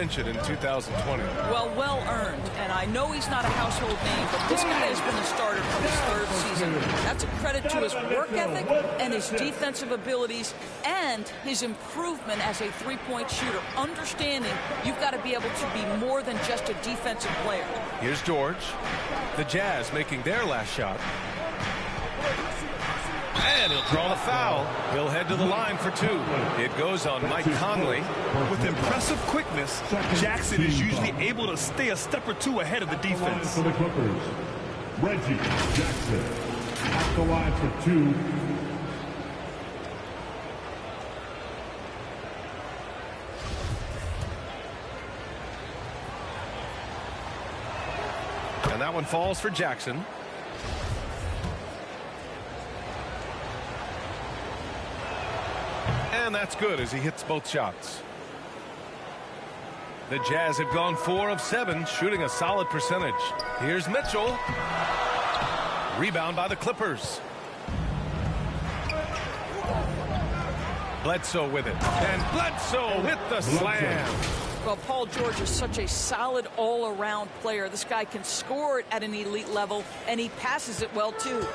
in 2020. Well earned, and I know he's not a household name, but this guy has been a starter from his third season. That's a credit to his work ethic and his defensive abilities and his improvement as a three-point shooter, understanding you've got to be able to be more than just a defensive player. Here's George. The Jazz making their last shot. And he'll draw the foul. He'll head to the line for two. It goes on Mike Conley. With impressive quickness, Jackson is usually able to stay a step or two ahead of the defense. For the Clippers, Reggie Jackson at the line for two. And that one falls for Jackson. And that's good as he hits both shots. The Jazz have gone 4 of 7, shooting a solid percentage. Here's Mitchell. Rebound by the Clippers. Bledsoe with it. And Bledsoe hit the slam. Well, Paul George is such a solid all-around player. This guy can score it at an elite level, and he passes it well, too.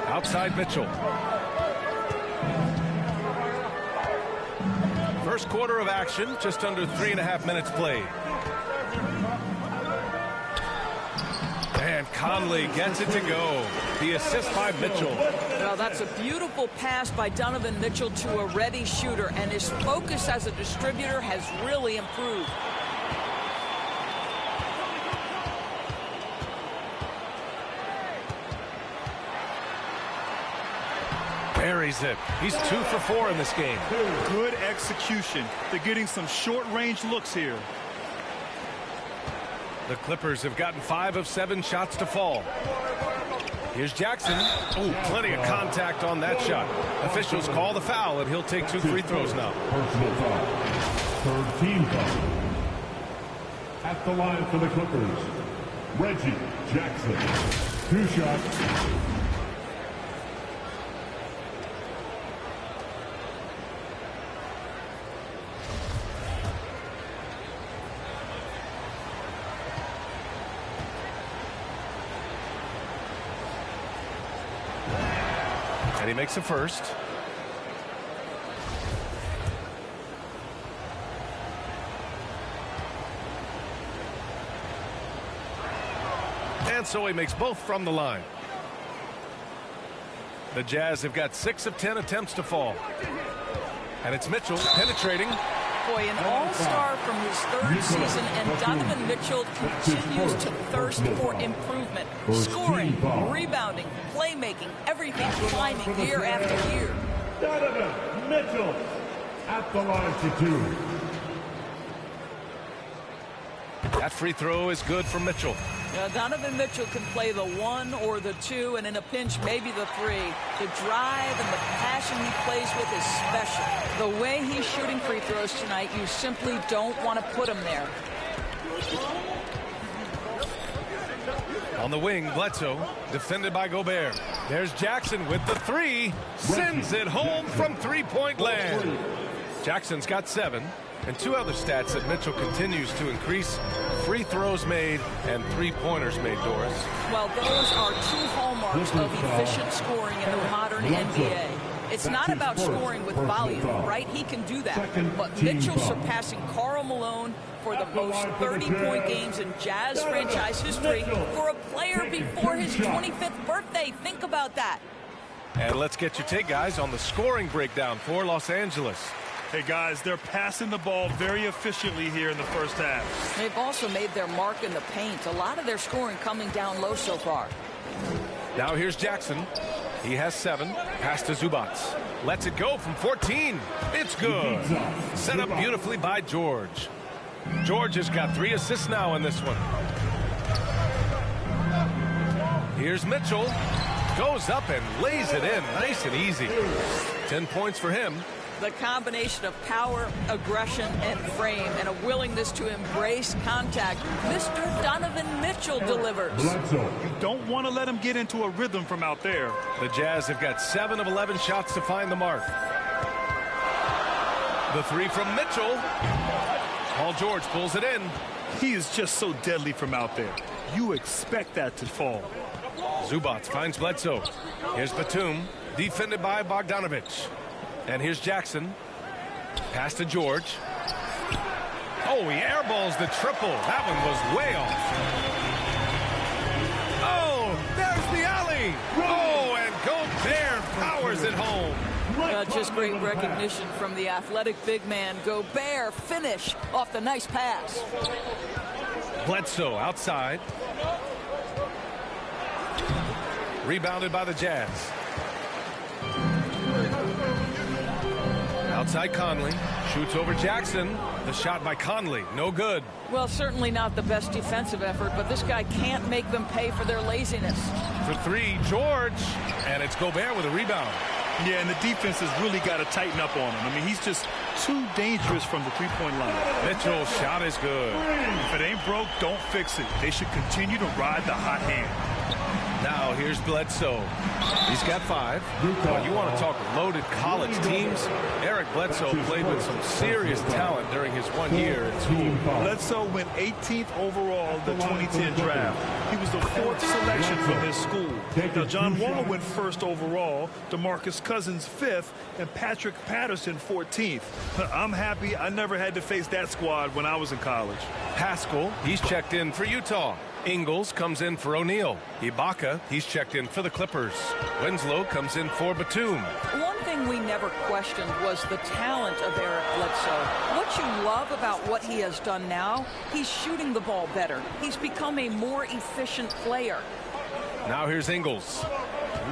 Outside Mitchell. First quarter of action, just under 3.5 minutes played. And Conley gets it to go. The assist by Mitchell. Well, that's a beautiful pass by Donovan Mitchell to a ready shooter, and his focus as a distributor has really improved. Buries it. He's 2 for 4 in this game. Good execution. They're getting some short-range looks here. The Clippers have gotten 5 of 7 shots to fall. Here's Jackson. Oh, plenty of contact on that shot. Officials call the foul, and he'll take 2 free throws now. Personal foul. Third team foul. At the line for the Clippers, Reggie Jackson. 2 shots. And he makes the first. And so he makes both from the line. The Jazz have got 6 of 10 attempts to fall. And it's Mitchell penetrating. Boy, an all-star from his third season, and Donovan Mitchell continues to thirst for improvement. Scoring, rebounding, playmaking, everything climbing year after year. Donovan Mitchell at the line for 2. That free throw is good for Mitchell. Donovan Mitchell can play the 1 or the 2, and in a pinch, maybe the 3. The drive and the passion he plays with is special. The way he's shooting free throws tonight, you simply don't want to put him there. On the wing, Bledsoe, defended by Gobert. There's Jackson with the 3. Sends it home from three-point land. Jackson's got 7. And 2 other stats that Mitchell continues to increase: free throws made and three-pointers made, Doris. Well, those are 2 hallmarks of efficient scoring in the modern NBA. It's not about scoring with volume, right? He can do that. But Mitchell surpassing Karl Malone for the most 30-point games in Jazz franchise history for a player before his 25th birthday. Think about that. And let's get your take, guys, on the scoring breakdown for Los Angeles. Hey, guys, they're passing the ball very efficiently here in the first half. They've also made their mark in the paint. A lot of their scoring coming down low so far. Now here's Jackson. He has 7. Pass to Zubac. Lets it go from 14. It's good. Set up beautifully by George. George has got 3 assists now in this one. Here's Mitchell. Goes up and lays it in. Nice and easy. 10 points for him. The combination of power, aggression, and frame, and a willingness to embrace contact. Mr. Donovan Mitchell delivers. You don't want to let him get into a rhythm from out there. The Jazz have got 7 of 11 shots to find the mark. The three from Mitchell. Paul George pulls it in. He is just so deadly from out there. You expect that to fall. Zubac finds Bledsoe. Here's Batum, defended by Bogdanovich. And here's Jackson. Pass to George. Oh, he airballs the triple. That one was way off. Oh, there's the alley. Oh, and Gobert powers it home. Just great recognition from the athletic big man. Gobert finish off the nice pass. Bledsoe outside. Rebounded by the Jazz. Outside Conley. Shoots over Jackson. The shot by Conley. No good. Well, certainly not the best defensive effort, but this guy can't make them pay for their laziness. For three, George. And it's Gobert with a rebound. Yeah, and the defense has really got to tighten up on him. I mean, he's just too dangerous from the three-point line. Mitchell's shot is good. If it ain't broke, don't fix it. They should continue to ride the hot hand. Now here's Bledsoe. He's got 5. Well, you want to talk loaded college teams? Eric Bledsoe played with some serious talent during his 1 year at school. Bledsoe went 18th overall in the 2010 draft. He was the 4th selection from his school. Now, John Wall went 1st overall, DeMarcus Cousins 5th, and Patrick Patterson 14th. I'm happy I never had to face that squad when I was in college. Haskell, he's checked in for Utah. Ingles comes in for O'Neal. Ibaka, he's checked in for the Clippers. Winslow comes in for Batum. One thing we never questioned was the talent of Eric Bledsoe. What you love about what he has done now, he's shooting the ball better. He's become a more efficient player. Now here's Ingles.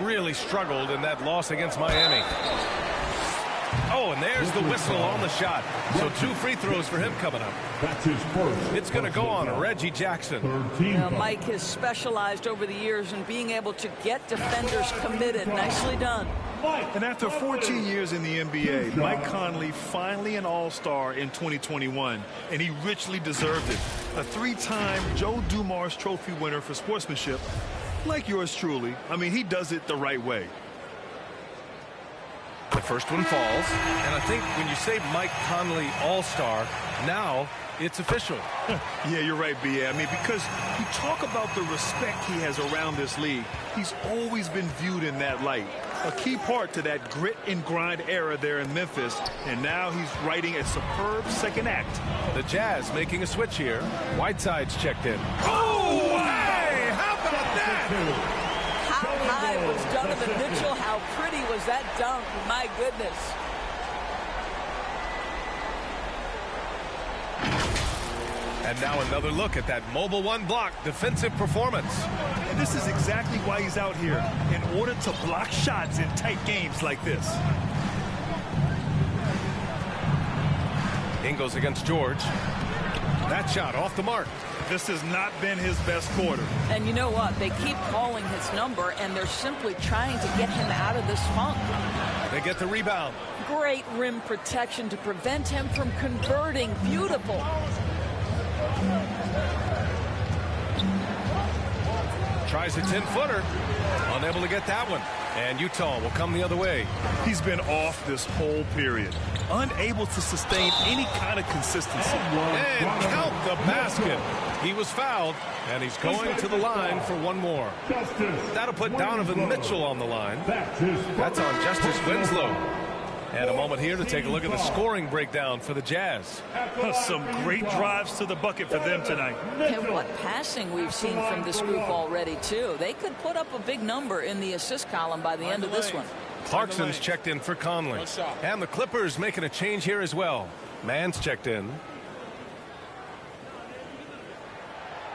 Really struggled in that loss against Miami. Oh, and there's the whistle on the shot. So 2 free throws for him coming up. That's his first. It's going to go on Reggie Jackson. Mike has specialized over the years in being able to get defenders committed. Nicely done. And after 14 years in the NBA, Mike Conley finally an all-star in 2021, and he richly deserved it. A 3-time Joe Dumars Trophy winner for sportsmanship, like yours truly. I mean, he does it the right way. The first one falls, and I think when you say Mike Conley All-Star, now it's official. Yeah, you're right, B.A. I mean, because you talk about the respect he has around this league, he's always been viewed in that light. A key part to that grit and grind era there in Memphis, and now he's writing a superb second act. The Jazz making a switch here. Whiteside's checked in. Oh, hey! How about that? How high was Donovan Mitchell? How pretty was that dunk? My goodness. And now another look at that mobile one block defensive performance. And this is exactly why he's out here, in order to block shots in tight games like this. Ingles against George. That shot off the mark. This has not been his best quarter. And you know what? They keep calling his number, and they're simply trying to get him out of this funk. They get the rebound. Great rim protection to prevent him from converting. Beautiful. Tries a 10-footer. Unable to get that one. And Utah will come the other way. He's been off this whole period. Unable to sustain any kind of consistency. And count the basket. He was fouled, and he's going to the line for one more. That'll put Donovan Mitchell on the line. That's on Justice Winslow. And a moment here to take a look at the scoring breakdown for the Jazz. Some great drives to the bucket for them tonight. And what passing we've seen from this group already, too. They could put up a big number in the assist column by the end of this one. Clarkson's checked in for Conley. And the Clippers making a change here as well. Mann's checked in.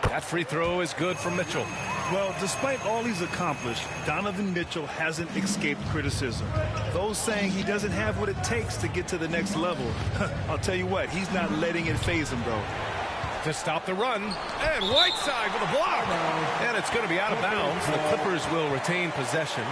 That free throw is good for Mitchell. Well, despite all he's accomplished, Donovan Mitchell hasn't escaped criticism. Those saying he doesn't have what it takes to get to the next level. I'll tell you what, he's not letting it faze him, though. To stop the run, and Whiteside with a block. And it's going to be out of bounds. The Clippers will retain possession.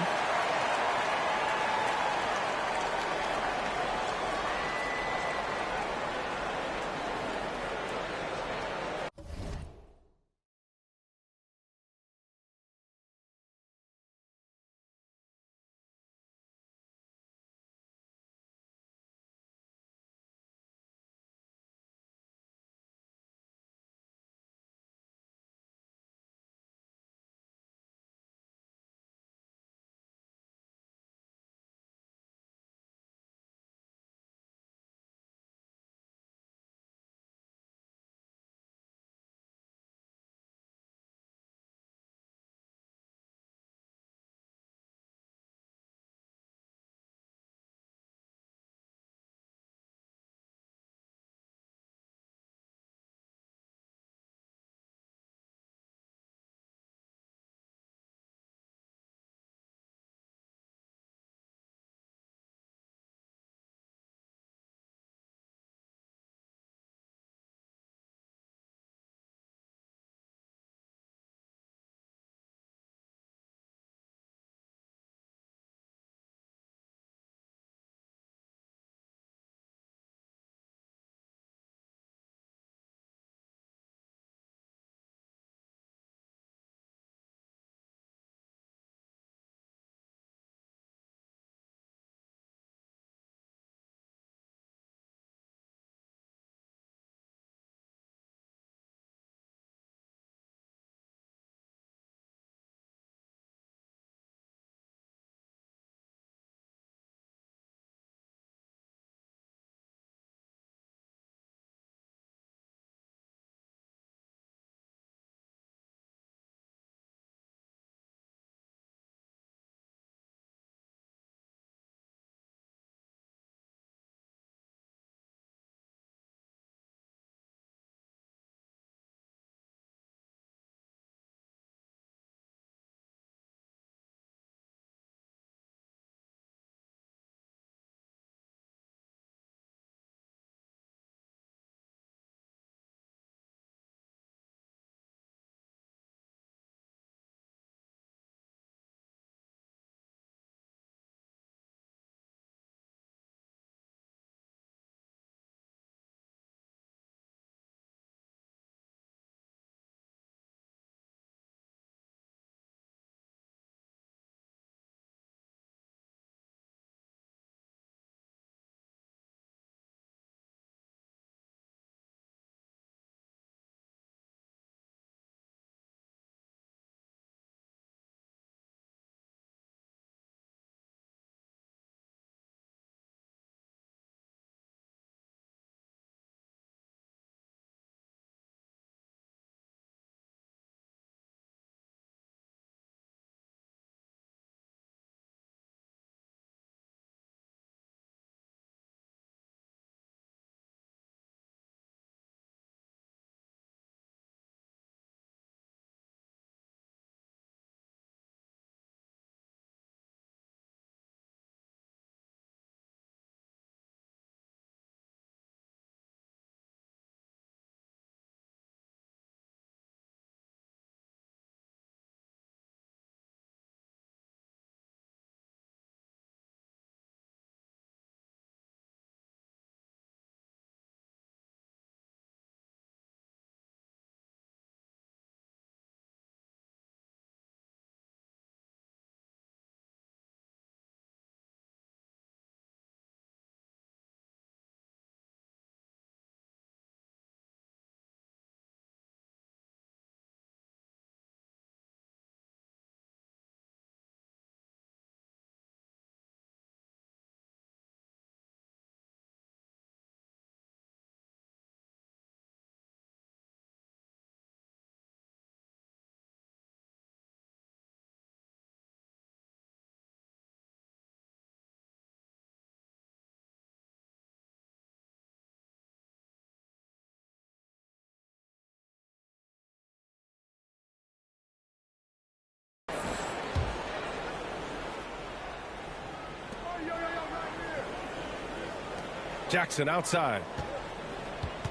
Jackson outside.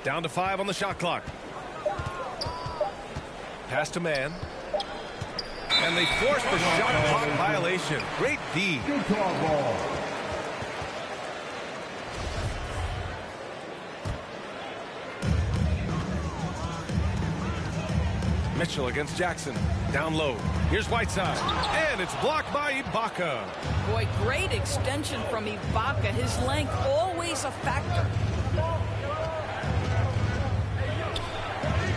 Down to 5 on the shot clock. Pass to man. And they force the shot clock violation. Great D. Utah ball. Mitchell against Jackson. Down low. Here's Whiteside. And it's blocked by Ibaka. Boy, great extension from Ibaka. His length always a factor.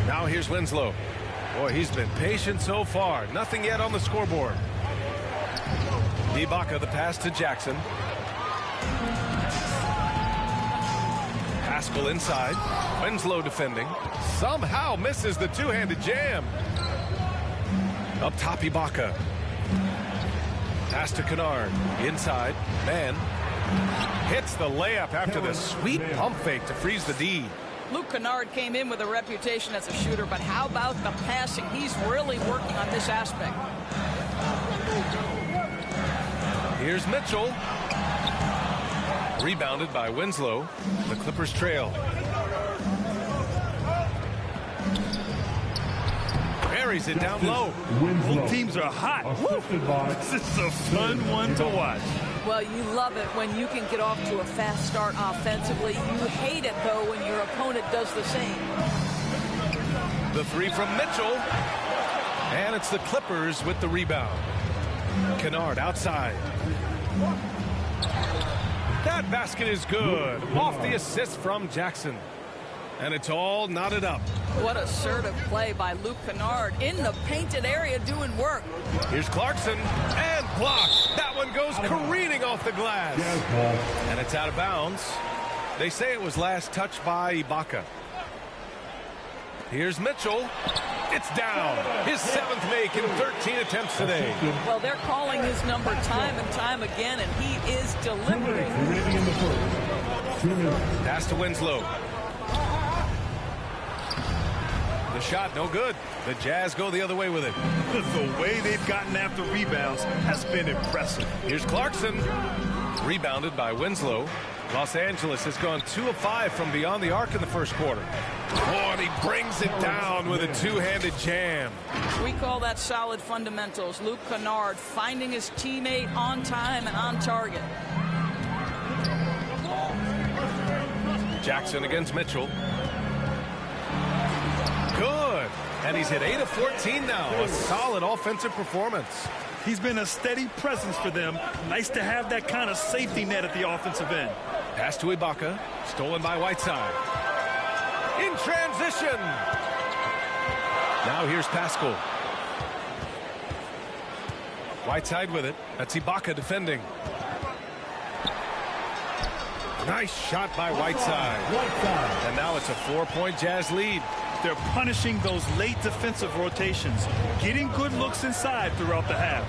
Now here's Winslow. Boy, he's been patient so far. Nothing yet on the scoreboard. Ibaka, the pass to Jackson. Pascal inside. Winslow defending. Somehow misses the two-handed jam. Up top, Ibaka. Pass to Kennard. Inside. Man. Hits the layup after the sweet pump fake to freeze the D. Luke Kennard came in with a reputation as a shooter, but how about the passing? He's really working on this aspect. Here's Mitchell. Rebounded by Winslow. The Clippers trail. Buries it down low. Both teams are hot. This is a fun one to watch. Well, you love it when you can get off to a fast start offensively. You hate it, though, when your opponent does the same. The three from Mitchell. And it's the Clippers with the rebound. Kennard outside. That basket is good. Off the assist from Jackson. And it's all knotted up. What assertive play by Luke Kennard in the painted area doing work. Here's Clarkson. And blocked. That one goes careening off the glass. And it's out of bounds. They say it was last touched by Ibaka. Here's Mitchell. It's down. His 7th make in 13 attempts today. Well, they're calling his number time and time again, and he is delivering. Pass to Winslow. The shot, no good. The Jazz go the other way with it. The way they've gotten after rebounds has been impressive. Here's Clarkson. Rebounded by Winslow. Los Angeles has gone 2 of 5 from beyond the arc in the first quarter. Oh, and he brings it down with a two-handed jam. We call that solid fundamentals. Luke Kennard finding his teammate on time and on target. Jackson against Mitchell. Good. And he's hit 8 of 14 now. A solid offensive performance. He's been a steady presence for them. Nice to have that kind of safety net at the offensive end. Pass to Ibaka. Stolen by Whiteside. In transition. Now here's Pascal. Whiteside with it. That's Ibaka defending. Nice shot by Whiteside. And now it's a 4-point Jazz lead. They're punishing those late defensive rotations, getting good looks inside throughout the half.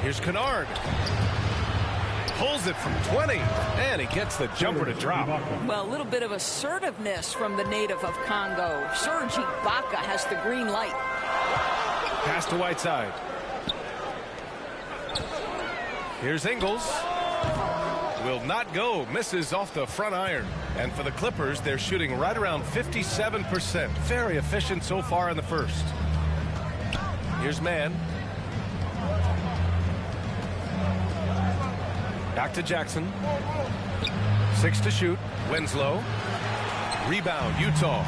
Here's Kennard. Pulls it from 20, and he gets the jumper to drop. Well, a little bit of assertiveness from the native of Congo. Serge Ibaka has the green light. Pass to Whiteside. Here's Ingles. Will not go. Misses off the front iron. And for the Clippers, they're shooting right around 57%. Very efficient so far in the first. Here's Mann. Back to Jackson. 6 to shoot. Winslow. Rebound, Utah.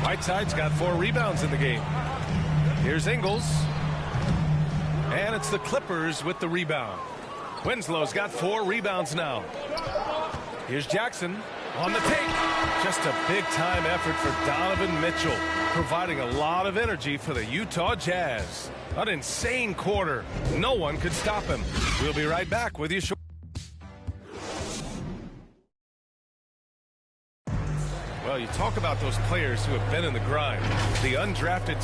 Whiteside's got 4 rebounds in the game. Here's Ingles. And it's the Clippers with the rebound. Winslow's got 4 rebounds now. Here's Jackson on the take. Just a big-time effort for Donovan Mitchell, providing a lot of energy for the Utah Jazz. An insane quarter. No one could stop him. We'll be right back with you shortly. Well, you talk about those players who have been in the grind. The undrafted.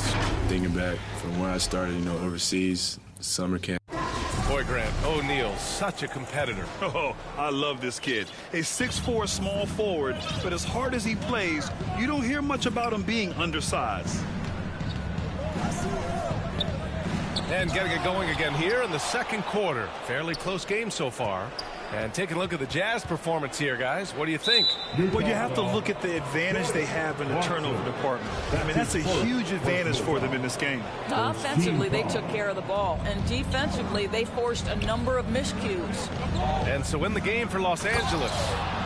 Thinking back from where I started, overseas, summer camp. Boy, Grant, O'Neal, such a competitor. Oh, I love this kid. A 6'4" small forward, but as hard as he plays, you don't hear much about him being undersized. And getting it going again here in the second quarter. Fairly close game so far. And taking a look at the Jazz performance here, guys. What do you think? Well, you have to look at the advantage they have in the turnover department. I mean, that's a huge advantage for them in this game. Offensively, they took care of the ball. And defensively, they forced a number of miscues. And so in the game for Los Angeles,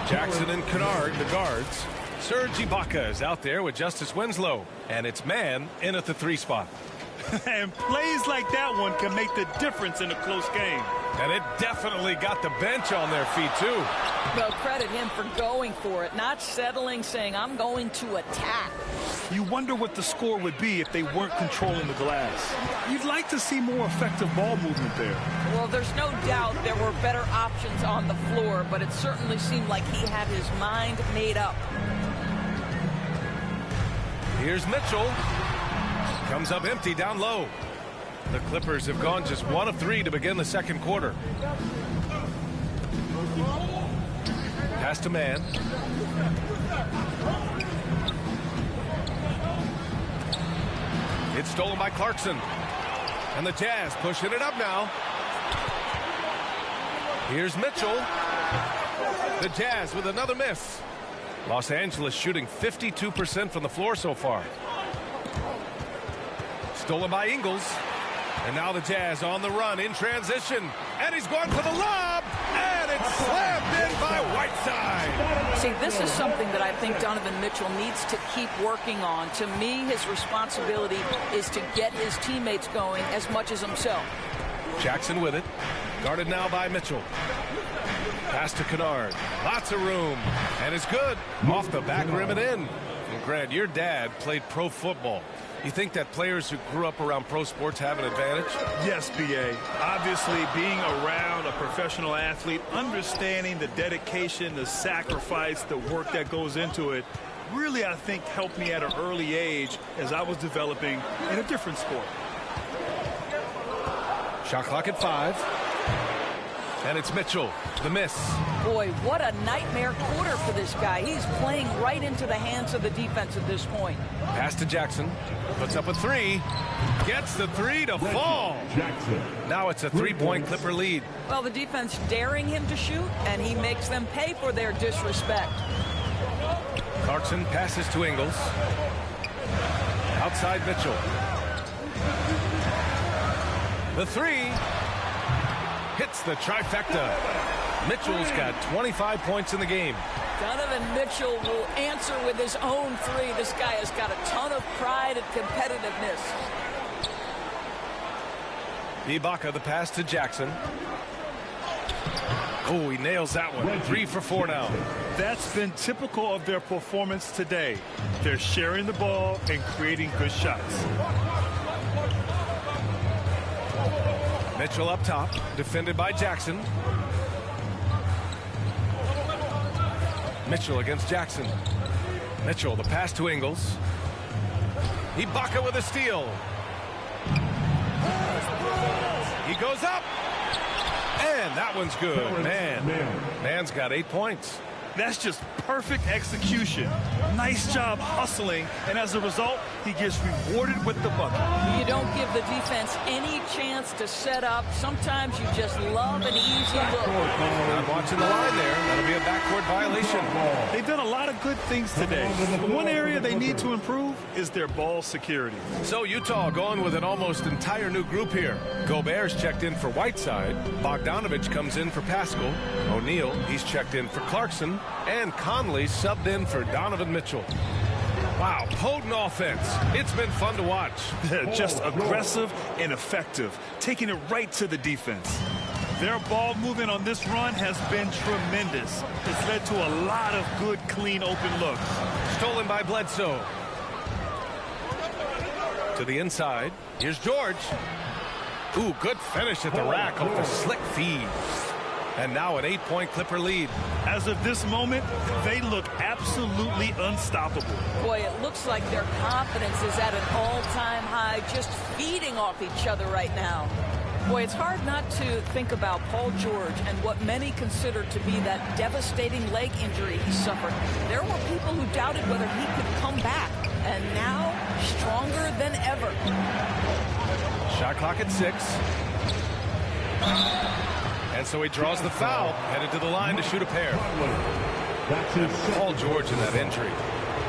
Jackson and Kennard, the guards. Serge Ibaka is out there with Justice Winslow. And it's man in at the 3 spot. And plays like that one can make the difference in a close game. And it definitely got the bench on their feet, too. Well, credit him for going for it, not settling, saying, I'm going to attack. You wonder what the score would be if they weren't controlling the glass. You'd like to see more effective ball movement there. Well, there's no doubt there were better options on the floor, but it certainly seemed like he had his mind made up. Here's Mitchell. Comes up empty down low. The Clippers have gone just 1 of 3 to begin the second quarter. Pass to man. It's stolen by Clarkson. And the Jazz pushing it up now. Here's Mitchell. The Jazz with another miss. Los Angeles shooting 52% from the floor so far. Stolen by Ingles. And now the Jazz on the run in transition. And he's going for the lob. And it's slammed in by Whiteside. See, this is something that I think Donovan Mitchell needs to keep working on. To me, his responsibility is to get his teammates going as much as himself. Jackson with it. Guarded now by Mitchell. Pass to Kennard. Lots of room. And it's good. Off the back rim and in. And Grant, your dad played pro football. You think that players who grew up around pro sports have an advantage? Yes, B.A. Obviously, being around a professional athlete, understanding the dedication, the sacrifice, the work that goes into it, really, I think, helped me at an early age as I was developing in a different sport. Shot clock at 5. And it's Mitchell, the miss. Boy, what a nightmare quarter for this guy. He's playing right into the hands of the defense at this point. Pass to Jackson. Puts up a 3. Gets the 3 to fall. Now it's a 3-point Clipper lead. Well, the defense daring him to shoot, and he makes them pay for their disrespect. Clarkson passes to Ingles. Outside Mitchell. The 3. Hits the trifecta. Mitchell's got 25 points in the game. Donovan Mitchell will answer with his own 3. This guy has got a ton of pride and competitiveness. Ibaka, the pass to Jackson. Oh, he nails that one. 3 for 4 now. That's been typical of their performance today. They're sharing the ball and creating good shots. Mitchell up top, defended by Jackson. Mitchell against Jackson. Mitchell, the pass to Ingles. Ibaka with a steal. He goes up. And that one's good. Man's got 8 points. That's just perfect execution. Nice job hustling, and as a result, he gets rewarded with the bucket. You don't give the defense any chance to set up. Sometimes you just love an easy look. I'm watching the line there. That'll be a backcourt violation. They've done a lot of good things today. But one area they need to improve is their ball security. So Utah going with an almost entire new group here. Gobert's checked in for Whiteside. Bogdanovich comes in for Pascal. O'Neal, he's checked in for Clarkson. And Conley subbed in for Donovan Mitchell. Wow, potent offense. It's been fun to watch. Just aggressive and effective, taking it right to the defense. Their ball movement on this run has been tremendous. It's led to a lot of good, clean, open looks. Stolen by Bledsoe. To the inside. Here's George. Ooh, good finish at the rack off the slick feed. And now an 8-point Clipper lead. As of this moment, they look absolutely unstoppable. Boy, it looks like their confidence is at an all-time high, just feeding off each other right now. Boy, it's hard not to think about Paul George and what many consider to be that devastating leg injury he suffered. There were people who doubted whether he could come back, and now stronger than ever. Shot clock at 6. And so he draws the foul, headed to the line to shoot a pair. Paul George in that injury.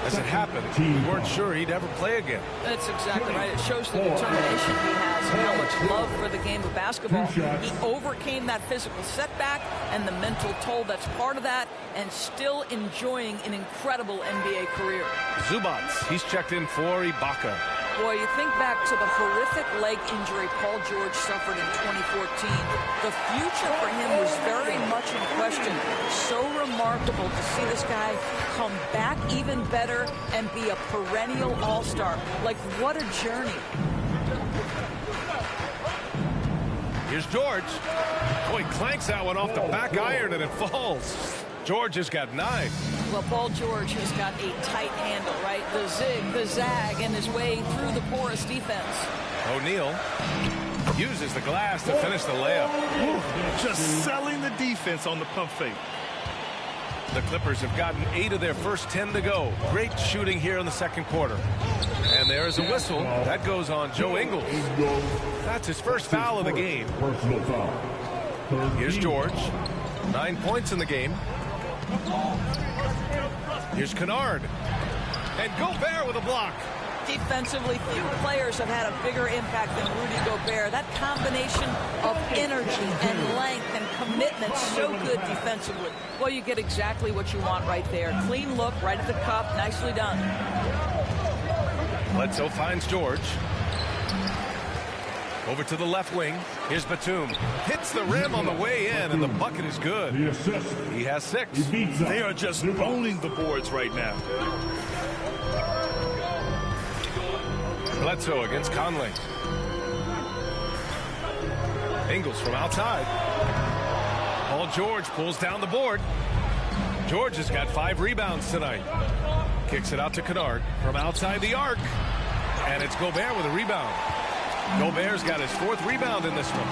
As it happened, we weren't sure he'd ever play again. That's exactly right. It shows the determination he has and how much love for the game of basketball. He overcame that physical setback and the mental toll that's part of that, and still enjoying an incredible NBA career. Zubac, he's checked in for Ibaka. Boy, you think back to the horrific leg injury Paul George suffered in 2014. The future for him was very much in question. So remarkable to see this guy come back even better and be a perennial all-star. Like, what a journey. Here's George. Boy, clanks that one off the back iron and it falls. George has got 9. Well, Paul George has got a tight handle, right? The zig, the zag, and his way through the porous defense. O'Neal uses the glass to finish the layup. Just selling the defense on the pump fake. The Clippers have gotten 8 of their first 10 to go. Great shooting here in the second quarter. And there's a whistle. That goes on Joe Ingles. That's his first foul of the game. Here's George. 9 points in the game. Here's Kennard. And Gobert with a block. Defensively, few players have had a bigger impact than Rudy Gobert. That combination of energy and length and commitment, so good defensively. Well, you get exactly what you want right there. Clean look, right at the cup. Nicely done. Bledsoe finds George. Over to the left wing. Here's Batum. Hits the rim on the way in, and the bucket is good. He has 6. They are just owning the boards right now. Bledsoe against Conley. Ingles from outside. Paul George pulls down the board. George has got 5 rebounds tonight. Kicks it out to Kennard from outside the arc. And it's Gobert with a rebound. Gobert's got his 4th rebound in this one.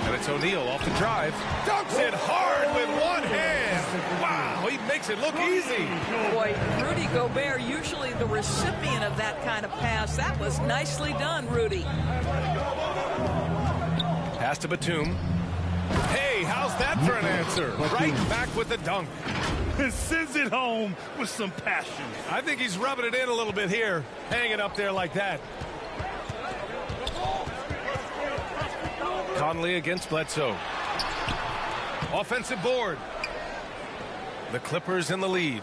And it's O'Neal off the drive. Dunks it hard with one hand. Wow, he makes it look easy. Boy, Rudy Gobert, usually the recipient of that kind of pass. That was nicely done, Rudy. Pass to Batum. Hey, how's that for an answer? Right back with the dunk. And sends it home with some passion. I think he's rubbing it in a little bit here. Hanging up there like that. Conley against Bledsoe. Offensive board. The Clippers in the lead.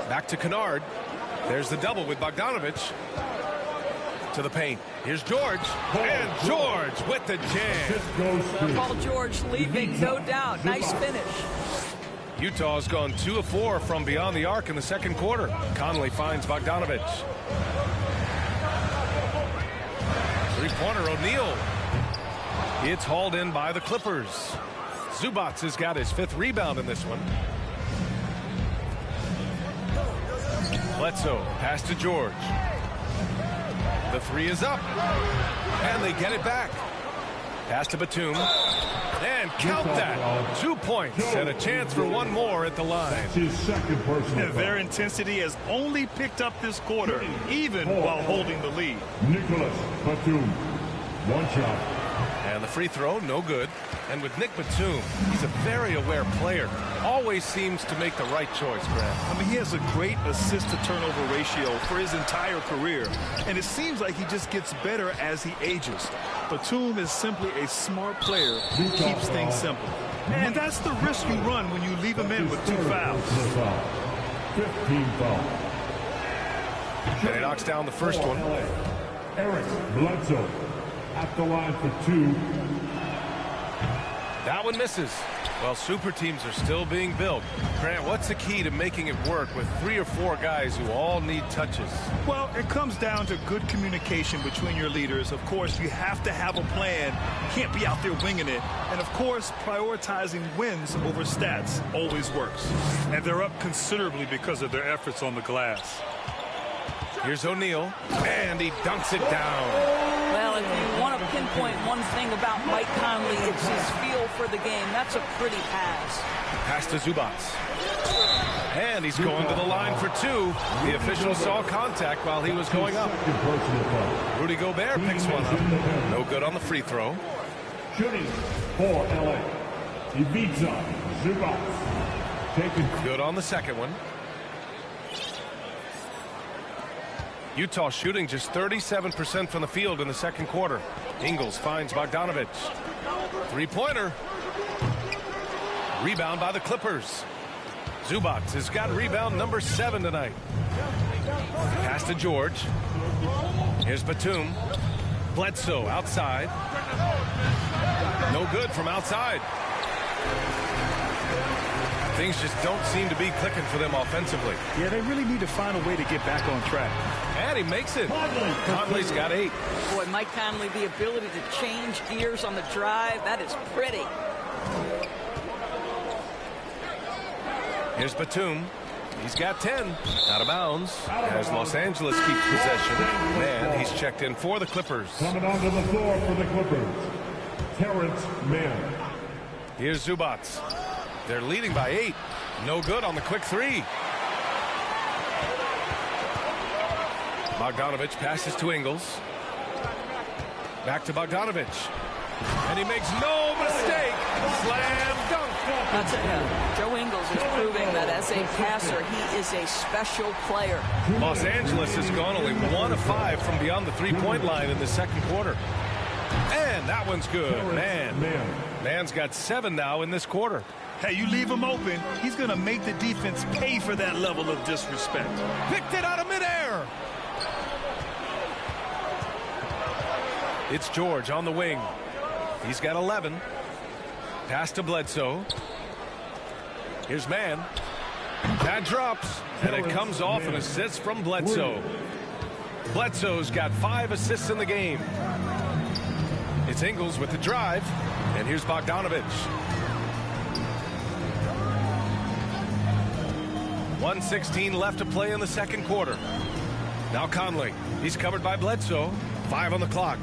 Back to Kennard. There's the double with Bogdanovich. To the paint. Here's George. And George with the jam. Paul George leaving, no doubt. Nice finish. Utah's gone 2 of 4 from beyond the arc in the second quarter. Conley finds Bogdanovich. Three-pointer, O'Neal. It's hauled in by the Clippers. Zubac has got his 5th rebound in this one. Bledsoe, pass to George. The 3 is up. And they get it back. Pass to Batum. And count that. 2 points and a chance for one more at the line. And their intensity has only picked up this quarter, even while holding the lead. Nicholas Batum. 1 shot. And the free throw, no good. And with Nick Batum, he's a very aware player. Always seems to make the right choice, Brad. I mean, he has a great assist-to-turnover ratio for his entire career. And it seems like he just gets better as he ages. Batum is simply a smart player who keeps things simple. And that's the risk you run when you leave him in with 2 fouls. 15 fouls. And he knocks down the first one. Eric Bledsoe at the line for 2. That one misses. Well, super teams are still being built. Grant, what's the key to making it work with 3 or 4 guys who all need touches? Well, it comes down to good communication between your leaders. Of course, you have to have a plan. You can't be out there winging it. And, of course, prioritizing wins over stats always works. And they're up considerably because of their efforts on the glass. Here's O'Neal, and he dunks it down. Well, if you want to pinpoint one thing about Mike Conley, it's his feel for the game. That's a pretty pass. Pass to Zubac. And he's going to the line for 2. The official saw contact while he was going up. Rudy Gobert picks one up. No good on the free throw. Shooting for LA, Ivica Zubac. Taken. Good on the second one. Utah shooting just 37% from the field in the second quarter. Ingles finds Bogdanovic. Three-pointer. Rebound by the Clippers. Zubac has got rebound number 7 tonight. Pass to George. Here's Batum. Bledsoe outside. No good from outside. Things just don't seem to be clicking for them offensively. Yeah, they really need to find a way to get back on track. And he makes it. Conley's got 8. Boy, Mike Conley, the ability to change gears on the drive, that is pretty. Here's Batum. He's got 10. Out of bounds as Los Angeles keeps possession. And he's checked in for the Clippers. Coming onto the floor for the Clippers, Terrence Mann. Here's Zubac. They're leading by 8. No good on the quick 3. Bogdanovic passes to Ingles. Back to Bogdanovic. And he makes no mistake. Slam dunk. I'll tell you, Joe Ingles is proving that as a passer, he is a special player. Los Angeles has gone only 1 of 5 from beyond the three-point line in the second quarter. And that one's good. Mann's got 7 now in this quarter. Hey, you leave him open, he's going to make the defense pay for that level of disrespect. Picked it out of midair. It's George on the wing. He's got 11. Pass to Bledsoe. Here's Mann. That drops, and it comes off an assist from Bledsoe. Bledsoe's got 5 assists in the game. It's Ingles with the drive, and here's Bogdanovic. 1:16 left to play in the second quarter. Now Conley. He's covered by Bledsoe. 5 on the clock.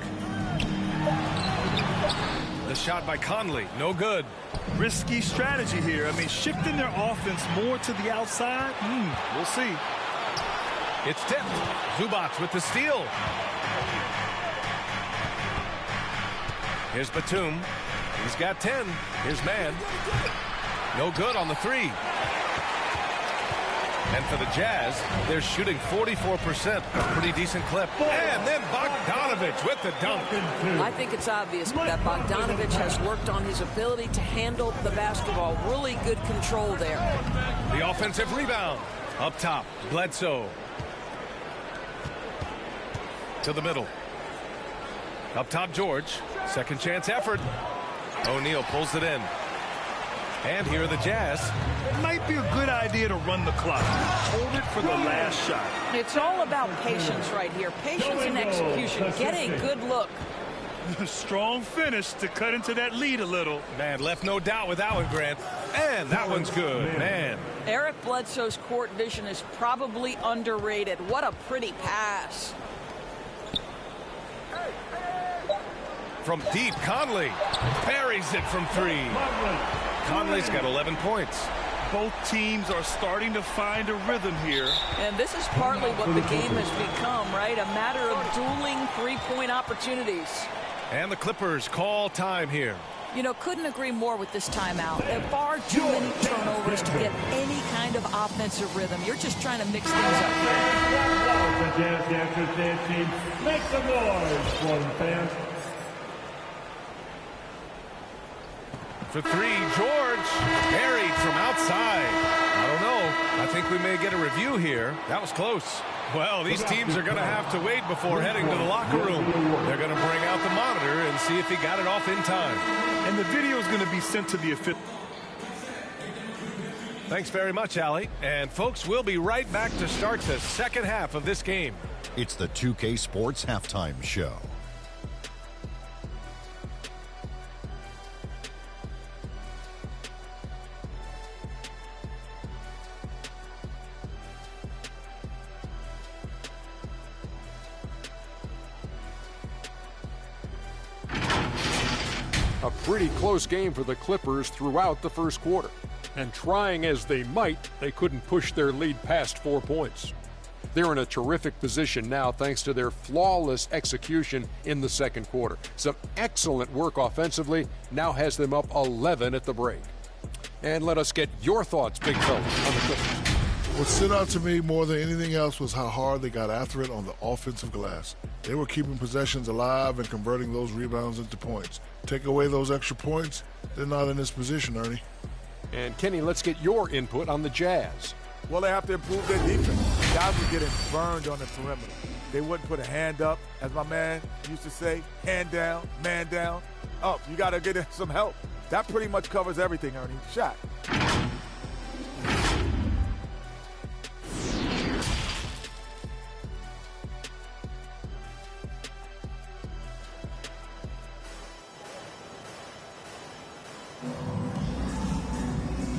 The shot by Conley, no good. Risky strategy here. I mean, shifting their offense more to the outside. We'll see. It's tipped. Zubac with the steal. Here's Batum. He's got 10. Here's Mann. No good on the 3. And for the Jazz, they're shooting 44%, a pretty decent clip. And then Bogdanovic with the dunk. I think it's obvious that Bogdanovic has worked on his ability to handle the basketball. Really good control there. The offensive rebound. Up top, Bledsoe. To the middle. Up top, George. Second chance effort. O'Neal pulls it in. And here are the Jazz. It might be a good idea to run the clock. Hold it for the last shot. It's all about patience right here. Patience and execution. Get a good look. Strong finish to cut into that lead a little. Man, left no doubt with that one, Grant. And that one's good, man. Eric Bledsoe's court vision is probably underrated. What a pretty pass. From deep, Conley buries it from 3. Conley's got 11 points. Both teams are starting to find a rhythm here. And this is partly what the game has become, right? A matter of dueling three-point opportunities. And the Clippers call time here. You know, couldn't agree more with this timeout. There are far too many turnovers to get any kind of offensive rhythm. You're just trying to mix things up here. The Jazz Dancers dance team, make some noise for the fans. For 3, George, buried from outside. I don't know. I think we may get a review here. That was close. Well, these teams are going to have to wait before heading to the locker room. They're going to bring out the monitor and see if he got it off in time. And the video is going to be sent to the official. Thanks very much, Allie. And folks, we'll be right back to start the second half of this game. It's the 2K Sports Halftime Show. A pretty close game for the Clippers throughout the first quarter. And trying as they might, they couldn't push their lead past 4 points. They're in a terrific position now thanks to their flawless execution in the second quarter. Some excellent work offensively now has them up 11 at the break. And let us get your thoughts, big fella, on the Clippers. What stood out to me more than anything else was how hard they got after it on the offensive glass. They were keeping possessions alive and converting those rebounds into points. Take away those extra points, they're not in this position, Ernie. And Kenny, let's get your input on the Jazz. Well, they have to improve their defense. Guys were getting burned on the perimeter. They wouldn't put a hand up, as my man used to say, hand down, man down, up. You got to get some help. That pretty much covers everything, Ernie. Shot.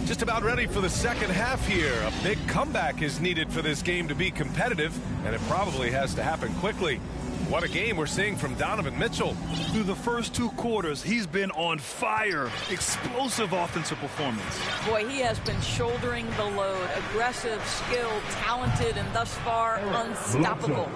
Just about ready for the second half here. A big comeback is needed for this game to be competitive, and it probably has to happen quickly. What a game we're seeing from Donovan Mitchell. Through the first 2 quarters, he's been on fire. Explosive offensive performance. Boy, he has been shouldering the load. Aggressive, skilled, talented, and thus far unstoppable.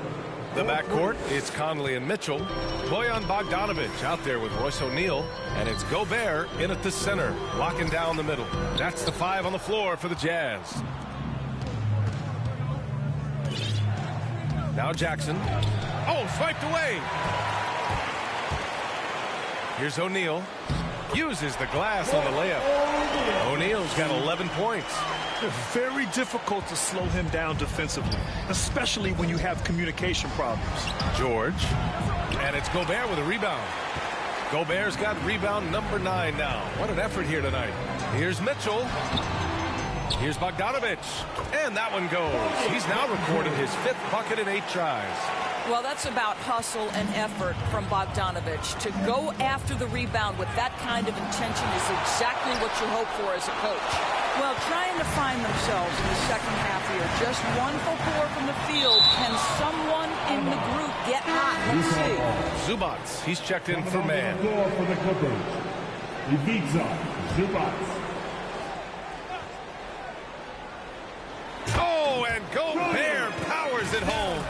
The backcourt, it's Conley and Mitchell. Bojan Bogdanovic out there with Royce O'Neal. And it's Gobert in at the center, locking down the middle. That's the 5 on the floor for the Jazz. Now Jackson. Oh, swiped away. Here's O'Neal. Uses the glass on the layup. O'Neal's got 11 points. Very difficult to slow him down defensively, especially when you have communication problems. George. And it's Gobert with a rebound. Gobert's got rebound number 9 now. What an effort here tonight. Here's Mitchell. Here's Bogdanovic. And that one goes. He's now recorded his 5th bucket in 8 tries. Well, that's about hustle and effort from Bogdanovic. To go after the rebound with that kind of intention is exactly what you hope for as a coach. Well, trying to find themselves in the second half here. Just 1 for 4 from the field. Can someone in the group get hot? Let's see. Zubats, he's checked in for man. For the Clippers, Ivica Zubac. Oh, and Gobert powers it home.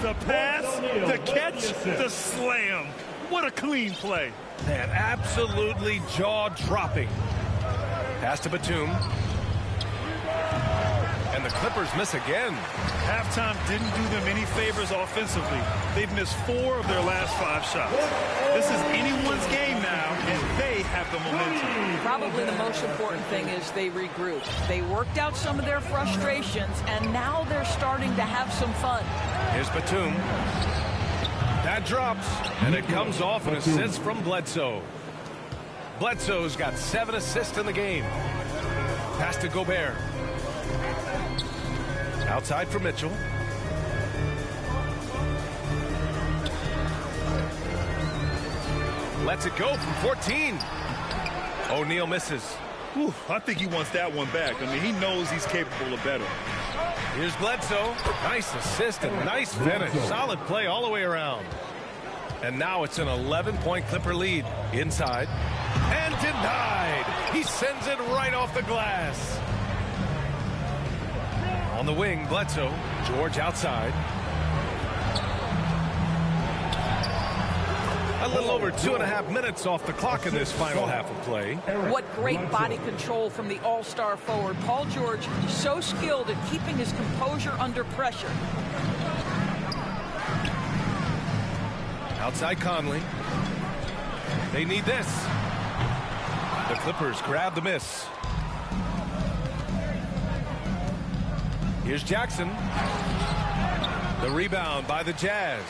The pass, the catch, the slam. What a clean play. Man, absolutely jaw-dropping. Pass to Batum. And the Clippers miss again. Halftime didn't do them any favors offensively. They've missed 4 of their last 5 shots. This is anyone's game now, and they have the momentum. Probably the most important thing is they regroup. They worked out some of their frustrations, and now they're starting to have some fun. Here's Batum. That drops, and it comes off an assist from Bledsoe. Bledsoe's got 7 assists in the game. Pass to Gobert. Outside for Mitchell. Lets it go from 14. O'Neal misses. Whew, I think he wants that one back. I mean, he knows he's capable of better. Here's Bledsoe. Nice assist and nice finish. Solid play all the way around. And now it's an 11-point Clipper lead. Inside. And denied. He sends it right off the glass. On the wing, Bledsoe. George outside. A little over 2.5 minutes off the clock in this final half of play. What great body control from the all-star forward. Paul George, so skilled at keeping his composure under pressure. Outside Conley. They need this. The Clippers grab the miss. Here's Jackson. The rebound by the Jazz.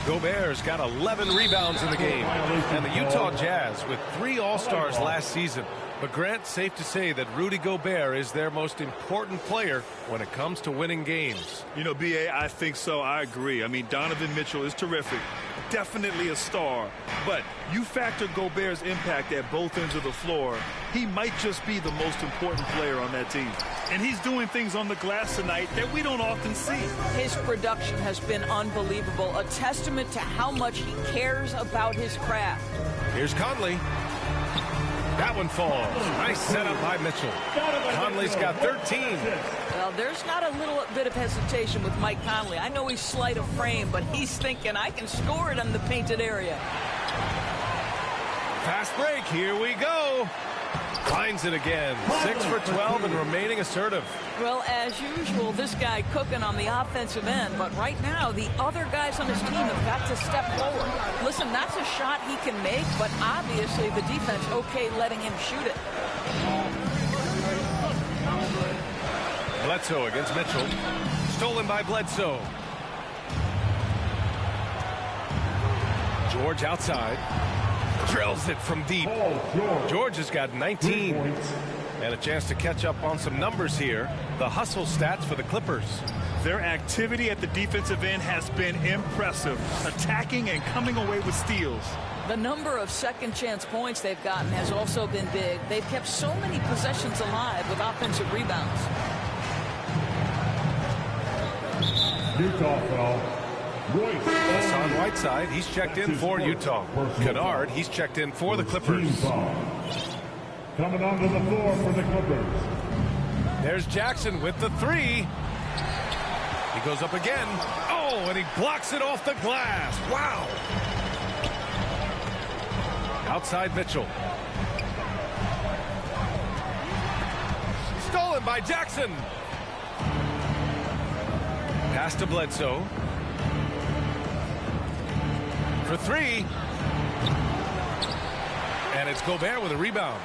Gobert's got 11 rebounds in the game. And the Utah Jazz with 3 All-Stars last season. But Grant, safe to say that Rudy Gobert is their most important player when it comes to winning games. You know, B.A., I think so. I agree. I mean, Donovan Mitchell is terrific. Definitely a star. But you factor Gobert's impact at both ends of the floor, he might just be the most important player on that team. And he's doing things on the glass tonight that we don't often see. His production has been unbelievable. A testament to how much he cares about his craft. Here's Conley. That one falls. Nice setup by Mitchell. Conley's got 13. Well, there's not a little bit of hesitation with Mike Conley. I know he's slight of frame, but he's thinking, I can score it in the painted area. Fast break. Here we go. Finds it again. 6 for 12 and remaining assertive. Well, as usual, this guy cooking on the offensive end, but right now the other guys on his team have got to step forward. Listen, that's a shot he can make, but obviously the defense okay letting him shoot it. Bledsoe against Mitchell. Stolen by Bledsoe. George outside. Drills it from deep. George has got 19. And a chance to catch up on some numbers here. The hustle stats for the Clippers. Their activity at the defensive end has been impressive. Attacking and coming away with steals. The number of second chance points they've gotten has also been big. They've kept so many possessions alive with offensive rebounds. Utah foul. Hassan Whiteside, he's checked in for Utah. Kennard, he's checked in for the Clippers. Coming onto the floor for the Clippers. There's Jackson with the 3. He goes up again. Oh, and he blocks it off the glass. Wow. Outside Mitchell. Stolen by Jackson. Pass to Bledsoe. For 3. And it's Gobert with a rebound.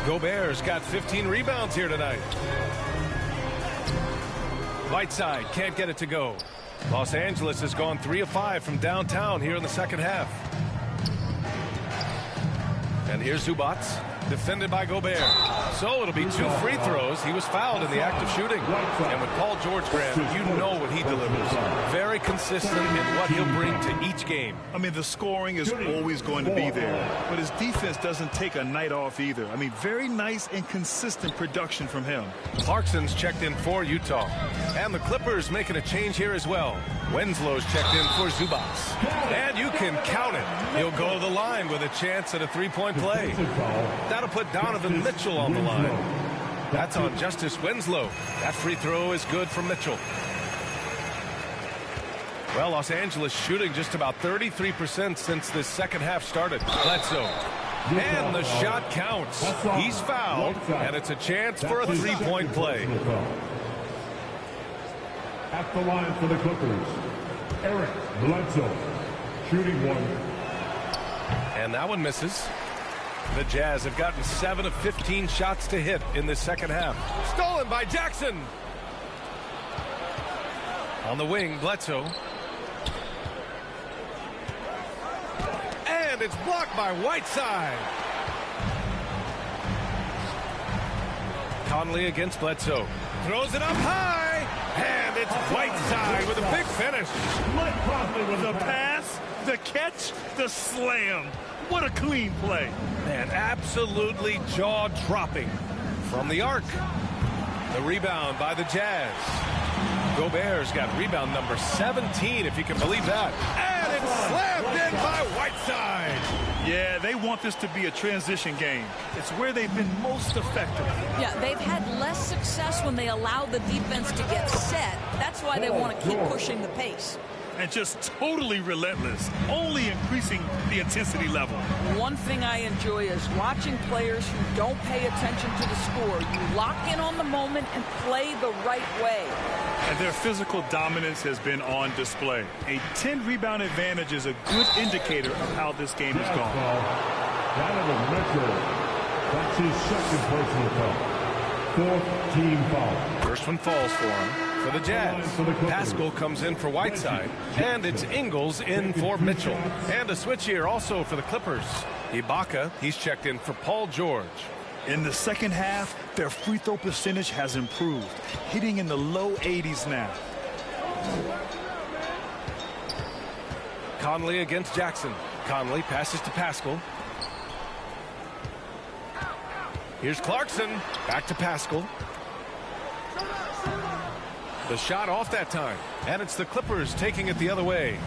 Gobert's got 15 rebounds here tonight. Whiteside can't get it to go. Los Angeles has gone 3 of 5 from downtown here in the second half. And here's Zubac, defended by Gobert. So it'll be 2 free throws. He was fouled in the act of shooting. And with Paul George, Graham, you know what he delivers. Very consistent in what he'll bring to each game. I mean, the scoring is always going to be there. But his defense doesn't take a night off either. I mean, very nice and consistent production from him. Clarkson's checked in for Utah. And the Clippers making a change here as well. Winslow's checked in for Zubac. And you can count it. He'll go to the line with a chance at a 3-point play. That'll put Donovan Mitchell on the line. That's on Justice Winslow. That free throw is good for Mitchell. Well, Los Angeles shooting just about 33% since this second half started. Bledsoe. And the shot counts. He's fouled, and it's a chance for a 3-point play. At the line for the Clippers, Eric Bledsoe, shooting 1. And that one misses. The Jazz have gotten 7 of 15 shots to hit in this second half. Stolen by Jackson. On the wing, Bledsoe. And it's blocked by Whiteside. Conley against Bledsoe. Throws it up high. And it's Whiteside with a big finish. Mike Conley with the pass, the catch, the slam. What a clean play. And absolutely jaw-dropping from the arc. The rebound by the Jazz. Gobert's got rebound number 17, if you can believe that. And it's slammed in by Whiteside. Yeah, they want this to be a transition game. It's where they've been most effective. Yeah, they've had less success when they allow the defense to get set. That's why they want to keep pushing the pace. And just totally relentless, only increasing the intensity level. One thing I enjoy is watching players who don't pay attention to the score. You lock in on the moment and play the right way. And their physical dominance has been on display. A 10-rebound advantage is a good indicator of how this game has gone. Donovan Mitchell, that's his second personal foul. 4th team foul. First one falls for him. For the Jazz, Pascal comes in for Whiteside, and it's Ingles in for Mitchell. And a switch here also for the Clippers. Ibaka, he's checked in for Paul George. In the second half, their free throw percentage has improved, hitting in the low 80s now. Conley against Jackson. Conley passes to Pascal. Here's Clarkson, back to Pascal. The shot off that time, and it's the Clippers taking it the other way.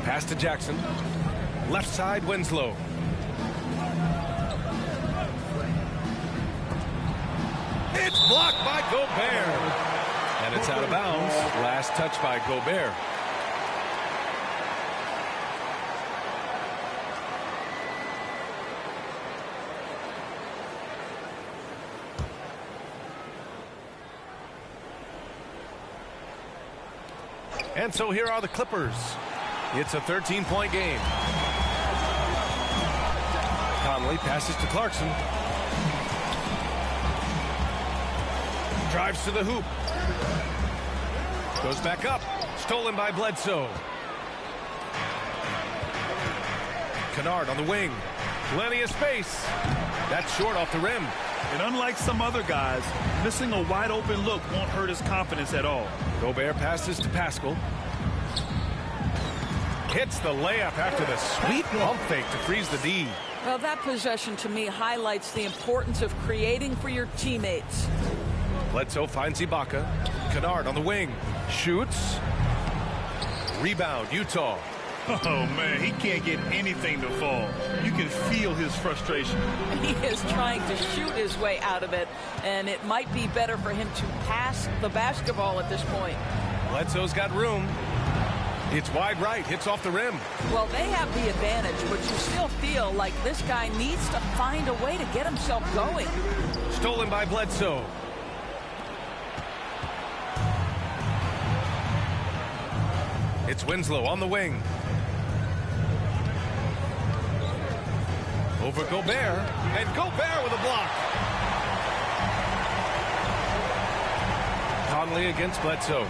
Pass to Jackson. Left side, Winslow. blocked by Gobert. And it's out of bounds. Last touch by Gobert. And so here are the Clippers. It's a 13-point game. Conley passes to Clarkson. Drives to the hoop. Goes back up. Stolen by Bledsoe. Kennard on the wing. Plenty of space. That's short off the rim. And unlike some other guys, missing a wide open look won't hurt his confidence at all. Gobert passes to Pascal. Hits the layup after the sweet pump fake to freeze the D. Well, that possession to me highlights the importance of creating for your teammates. Bledsoe finds Ibaka. Kennard on the wing. Shoots. Rebound, Utah. Oh, man, he can't get anything to fall. You can feel his frustration. He is trying to shoot his way out of it, and it might be better for him to pass the basketball at this point. Bledsoe's got room. It's wide right, hits off the rim. Well, they have the advantage, but you still feel like this guy needs to find a way to get himself going. Stolen by Bledsoe. It's Winslow on the wing. Over Gobert, and Gobert with a block. Conley against Bledsoe.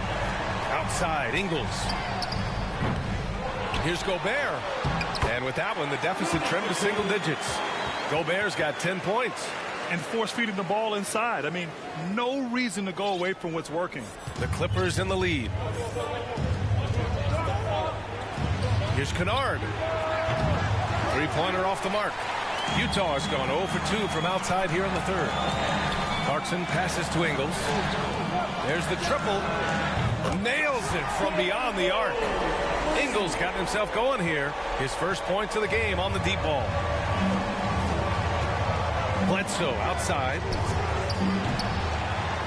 Outside, Ingles. Here's Gobert. And with that one, the deficit trimmed to single digits. Gobert's got 10 points. And force feeding the ball inside. I mean, no reason to go away from what's working. The Clippers in the lead. Here's Kennard. Three-pointer off the mark. Utah has gone 0 for 2 from outside here in the third. Clarkson passes to Ingles. There's the triple. Nails it from beyond the arc. Ingles got himself going here. His first points of the game on the deep ball. Bledsoe outside.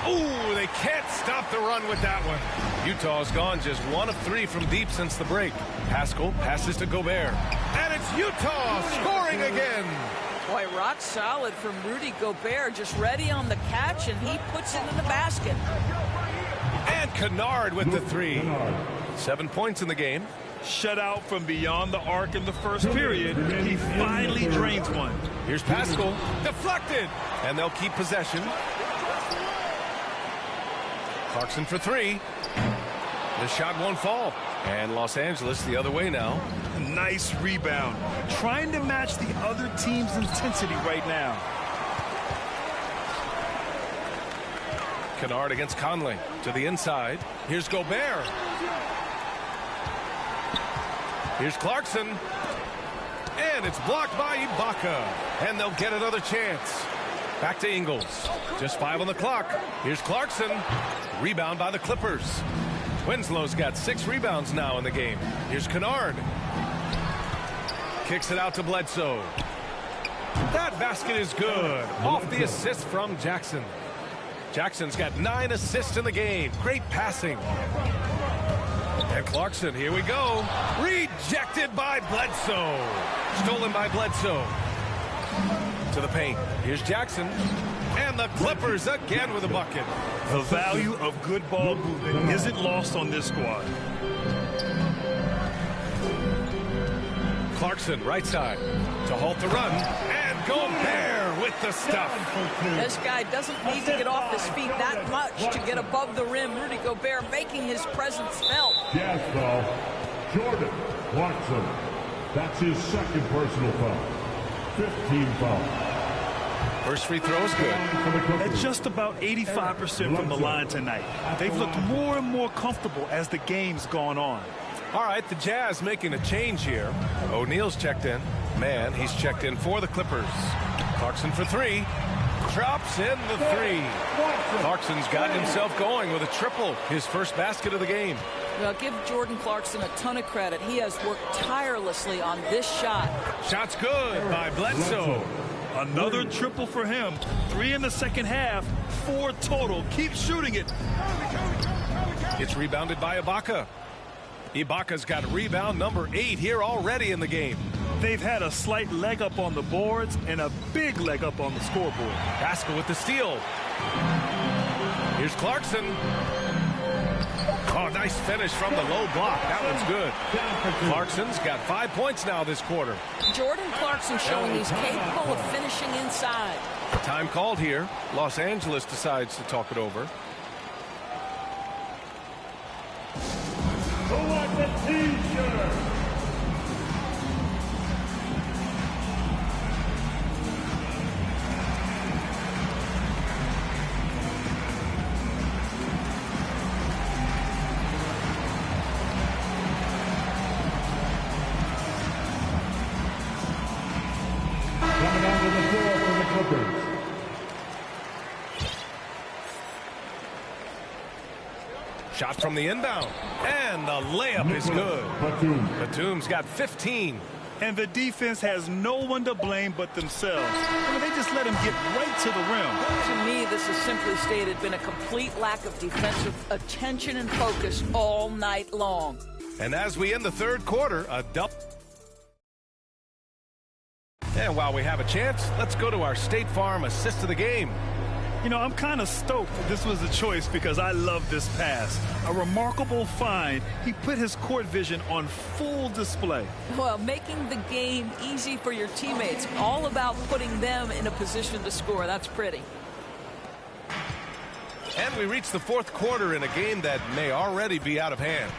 Ooh, they can't stop the run with that one. Utah's gone just 1 of 3 from deep since the break. Pascal passes to Gobert. And it's Utah scoring again. Boy, rock solid from Rudy Gobert, just ready on the catch, and he puts it in the basket. And Kennard with the 3. 7 points in the game. Shut out from beyond the arc in the first period. He finally drains one. Here's Pascal. Deflected. And they'll keep possession. Clarkson for 3. The shot won't fall. And Los Angeles the other way now. Nice rebound. Trying to match the other team's intensity right now. Kennard against Conley. To the inside. Here's Gobert. Here's Clarkson. And it's blocked by Ibaka. And they'll get another chance. Back to Ingles. Just 5 on the clock. Here's Clarkson. Rebound by the Clippers. Winslow's got 6 rebounds now in the game. Here's Kennard. Kicks it out to Bledsoe. That basket is good. Off the assist from Jackson. Jackson's got 9 assists in the game. Great passing. And Clarkson, here we go. Rejected by Bledsoe. Stolen by Bledsoe. To the paint. Here's Jackson. And the Clippers again with a bucket. The value of good ball movement isn't lost on this squad. Clarkson, right side. To halt the run. And Gobert with the stuff. This guy doesn't need to get off his feet that much to get above the rim. Rudy Gobert making his presence felt. Jazz foul. Jordan Clarkson. That's his second personal foul. 15 foul. First free throw is good. At just about 85% from the line tonight. They've looked more and more comfortable as the game's gone on. All right, the Jazz making a change here. O'Neal's checked in. Man, he's checked in for the Clippers. Clarkson for 3. Drops in the 3. Clarkson's gotten himself going with a triple. His first basket of the game. Well, give Jordan Clarkson a ton of credit. He has worked tirelessly on this shot. Shot's good by Bledsoe. Another triple for him. 3 in the second half, 4 total. Keep shooting it. It's rebounded by Ibaka. Ibaka's got rebound number 8 here already in the game. They've had a slight leg up on the boards and a big leg up on the scoreboard. Pascal with the steal. Here's Clarkson. Oh, nice finish from the low block. That one's good. Clarkson's got 5 points now this quarter. Jordan Clarkson showing he's capable of finishing inside. Time called here. Los Angeles decides to talk it over. Select a T-shirt. Coming onto the floor for the Clippers. Shot from the inbound. And the layup is good. Batum's got 15. And the defense has no one to blame but themselves. I mean, they just let him get right to the rim. To me, this has simply stated been a complete lack of defensive attention and focus all night long. And as we end the third quarter, a double. And while we have a chance, let's go to our State Farm assist of the game. You know, I'm kind of stoked this was a choice because I love this pass. A remarkable find. He put his court vision on full display. Well, making the game easy for your teammates. All about putting them in a position to score. That's pretty. And we reach the fourth quarter in a game that may already be out of hand.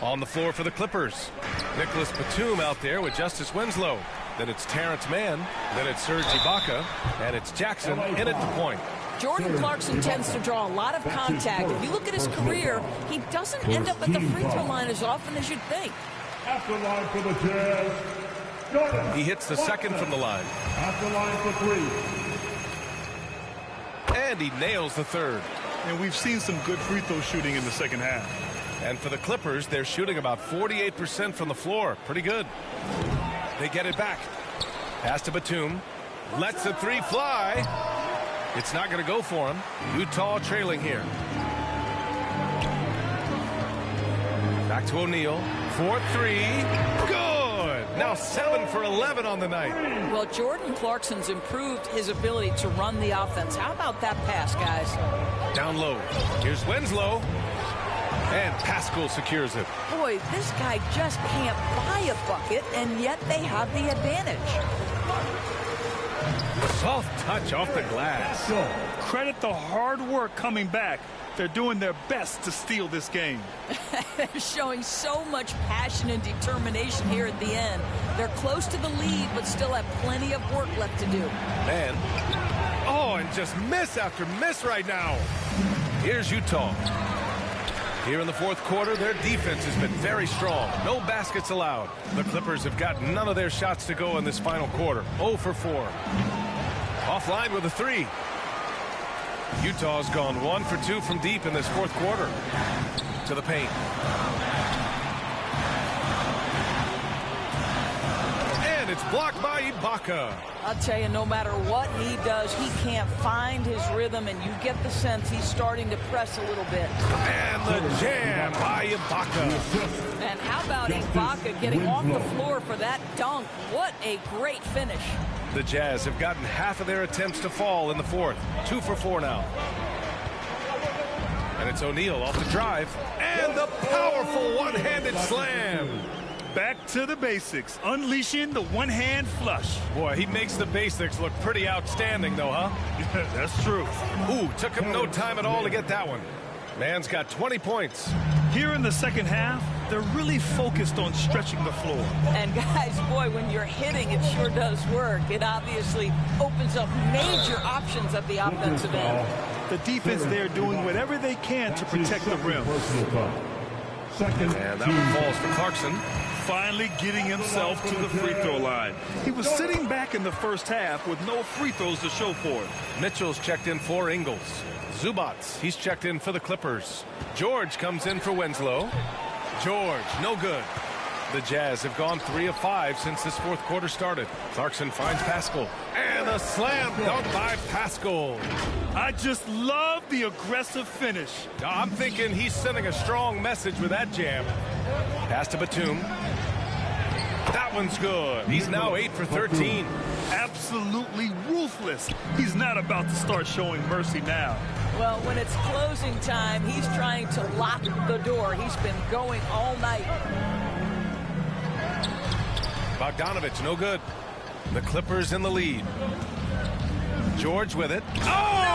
On the floor for the Clippers, Nicholas Batum out there with Justice Winslow. Then it's Terrence Mann. Then it's Serge Ibaka. And it's Jackson in at the point. Jordan Clarkson tends to draw a lot of contact. If you look at his career, he doesn't end up at the free throw line as often as you'd think. At the line for the Jazz, Jordan. He hits the second from the line. At the line for 3. And he nails the third. And we've seen some good free throw shooting in the second half. And for the Clippers, they're shooting about 48% from the floor. Pretty good. They get it back. Pass to Batum. Lets the three fly. It's not going to go for him. Utah trailing here. Back to O'Neal. 4-3. Good. Now 7 for 11 on the night. Well, Jordan Clarkson's improved his ability to run the offense. How about that pass, guys? Down low. Here's Winslow. And Pascal secures it. Boy, this guy just can't buy a bucket, and yet they have the advantage. Soft touch off the glass. Credit the hard work coming back. They're doing their best to steal this game. They're showing so much passion and determination here at the end. They're close to the lead, but still have plenty of work left to do. Man. Oh, and just miss after miss right now. Here's Utah. Here in the fourth quarter, their defense has been very strong. No baskets allowed. The Clippers have got none of their shots to go in this final quarter. 0 for 4. Offline with a 3. Utah's gone 1 for 2 from deep in this fourth quarter. To the paint. And it's blocked by Ibaka. I'll tell you, no matter what he does, he can't find his rhythm, and you get the sense he's starting to press a little bit. And the jam by Ibaka. And how about Ibaka getting off the floor for that dunk? What a great finish. The Jazz have gotten half of their attempts to fall in the fourth. 2 for 4 now. And it's O'Neal off the drive. And the powerful one-handed slam. Back to the basics, unleashing the one-hand flush. Boy, he makes the basics look pretty outstanding, though, huh? Yeah, that's true. Ooh, took him no time at all to get that one. Man's got 20 points. Here in the second half, they're really focused on stretching the floor. And guys, boy, when you're hitting, it sure does work. It obviously opens up major options at the offensive end. The defense there doing whatever they can to protect the rim. And that one falls for Clarkson. Finally getting himself to the free throw line. He was sitting back in the first half with no free throws to show for it. Mitchell's checked in for Ingles. Zubats, he's checked in for the Clippers. George comes in for Winslow. George, no good. The Jazz have gone 3 of 5 since this fourth quarter started. Clarkson finds Pascal. And a slam dunk by Paschall. I just love the aggressive finish. I'm thinking he's sending a strong message with that jam. Pass to Batum. That one's good. He's now 8 for 13. Absolutely ruthless. He's not about to start showing mercy now. Well, when it's closing time, he's trying to lock the door. He's been going all night. Bogdanovich, no good. The Clippers in the lead. George with it. Oh!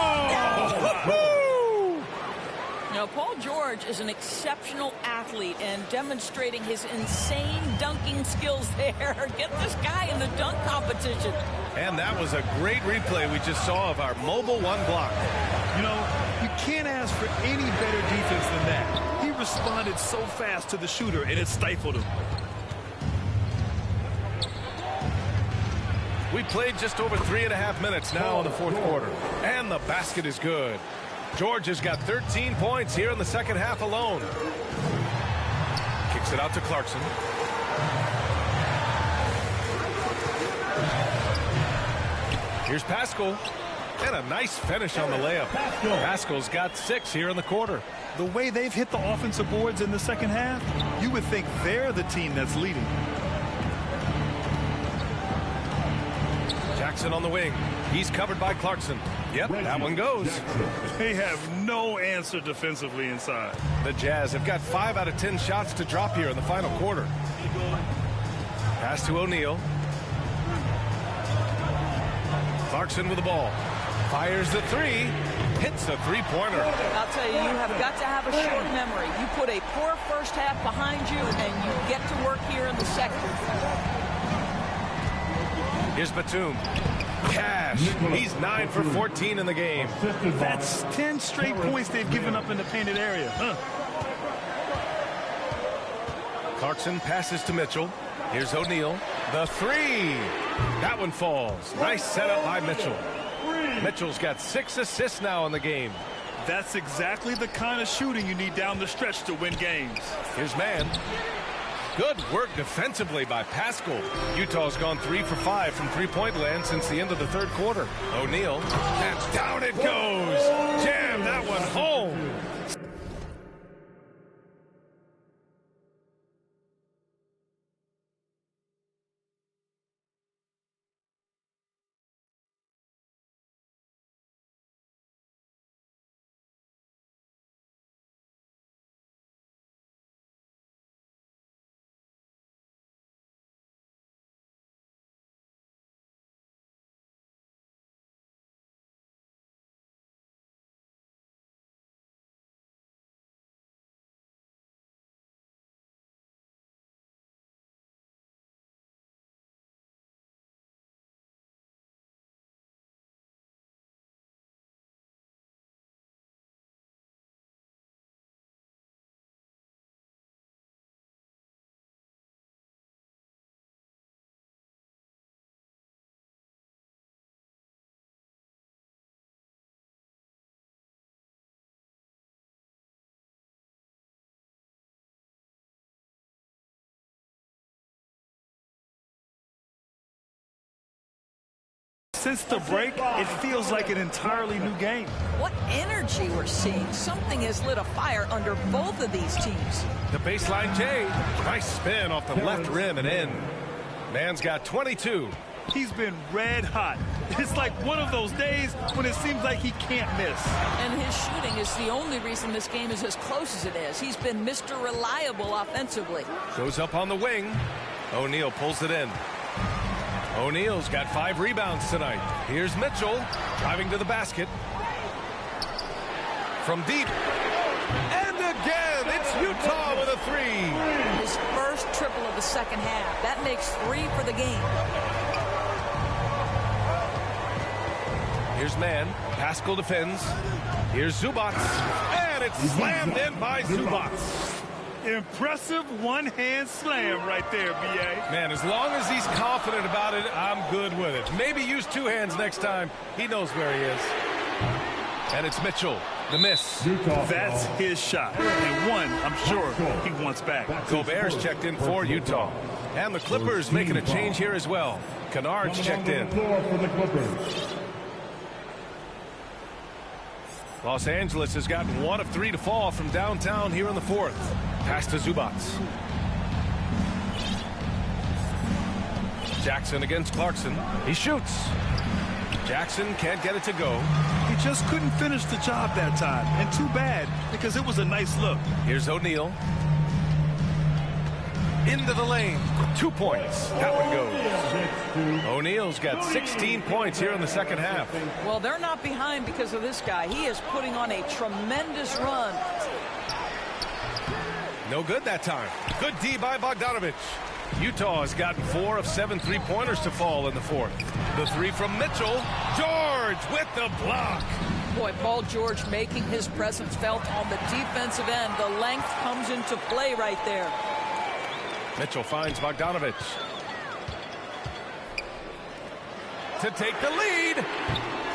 Now, Paul George is an exceptional athlete and demonstrating his insane dunking skills there. Get this guy in the dunk competition. And that was a great replay we just saw of our mobile one block. You know, you can't ask for any better defense than that. He responded so fast to the shooter, and it stifled him. We played just over 3.5 minutes now in the fourth quarter. And the basket is good. George has got 13 points here in the second half alone. Kicks it out to Clarkson. Here's Paschall. And a nice finish on the layup. Paschall's got 6 here in the quarter. The way they've hit the offensive boards in the second half, you would think they're the team that's leading. Jackson on the wing. He's covered by Clarkson. Yep, that one goes. They have no answer defensively inside. The Jazz have got 5 out of 10 shots to drop here in the final quarter. Pass to O'Neal. Clarkson with the ball. Fires the 3. Hits a three-pointer. I'll tell you, you have got to have a short memory. You put a poor first half behind you, and you get to work here in the second. Here's Batum. Cash. He's 9 for 14 in the game. That's 10 straight points they've given up in the painted area. Clarkson passes to Mitchell. Here's O'Neal. The 3. That one falls. Nice setup by Mitchell. Mitchell's got 6 assists now in the game. That's exactly the kind of shooting you need down the stretch to win games. Here's Mann. Good work defensively by Paschall. Utah's gone 3 for 5 from three-point land since the end of the third quarter. O'Neal. And down it goes. Jam that one home. Since the break, it feels like an entirely new game. What energy we're seeing. Something has lit a fire under both of these teams. The baseline J. Nice spin off the left rim and in. Mann's got 22. He's been red hot. It's like one of those days when it seems like he can't miss. And his shooting is the only reason this game is as close as it is. He's been Mr. Reliable offensively. Goes up on the wing. O'Neal pulls it in. O'Neal's got 5 rebounds tonight. Here's Mitchell driving to the basket. From deep. And again, it's Utah with a 3. His first triple of the second half. That makes 3 for the game. Here's Mann. Paschall defends. Here's Zubac. And it's slammed in by Zubac. Impressive one-hand slam right there, B.A. Man, as long as he's confident about it, I'm good with it. Maybe use 2 hands next time. He knows where he is. And it's Mitchell. The miss. That's his shot. And one, I'm sure, he wants back. Gobert's checked in for Utah. And the Clippers making a change here as well. Kennard's checked in. Los Angeles has gotten 1 of 3 to fall from downtown here in the 4th. Pass to Zubac. Jackson against Clarkson. He shoots. Jackson can't get it to go. He just couldn't finish the job that time. And too bad, because it was a nice look. Here's O'Neal. Into the lane. 2 points. That one goes. O'Neal's got 16 points here in the second half. Well, they're not behind because of this guy. He is putting on a tremendous run. No good that time. Good D by Bogdanovich. Utah has gotten 4 of 7 3-pointers to fall in the 4th. The 3 from Mitchell. George with the block. Boy, Paul George making his presence felt on the defensive end. The length comes into play right there. Mitchell finds Bogdanovich to take the lead.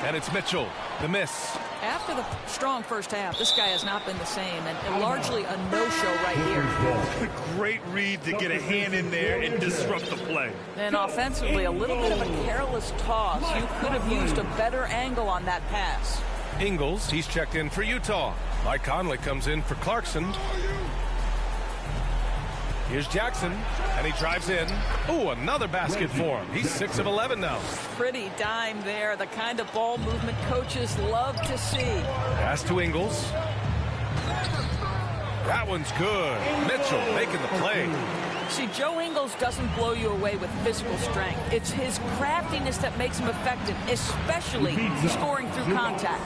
And it's Mitchell. The miss. After the strong first half, this guy has not been the same, and largely a no-show right here. A great read to get a hand in there and disrupt the play. And offensively, a little bit of a careless toss. You could have used a better angle on that pass. Ingles, he's checked in for Utah. Mike Conley comes in for Clarkson. Here's Jackson, and he drives in. Ooh, another basket for him. He's 6 of 11 now. Pretty dime there, the kind of ball movement coaches love to see. Pass to Ingles. That one's good. Mitchell making the play. See, Joe Ingles doesn't blow you away with physical strength. It's his craftiness that makes him effective, especially scoring through contact.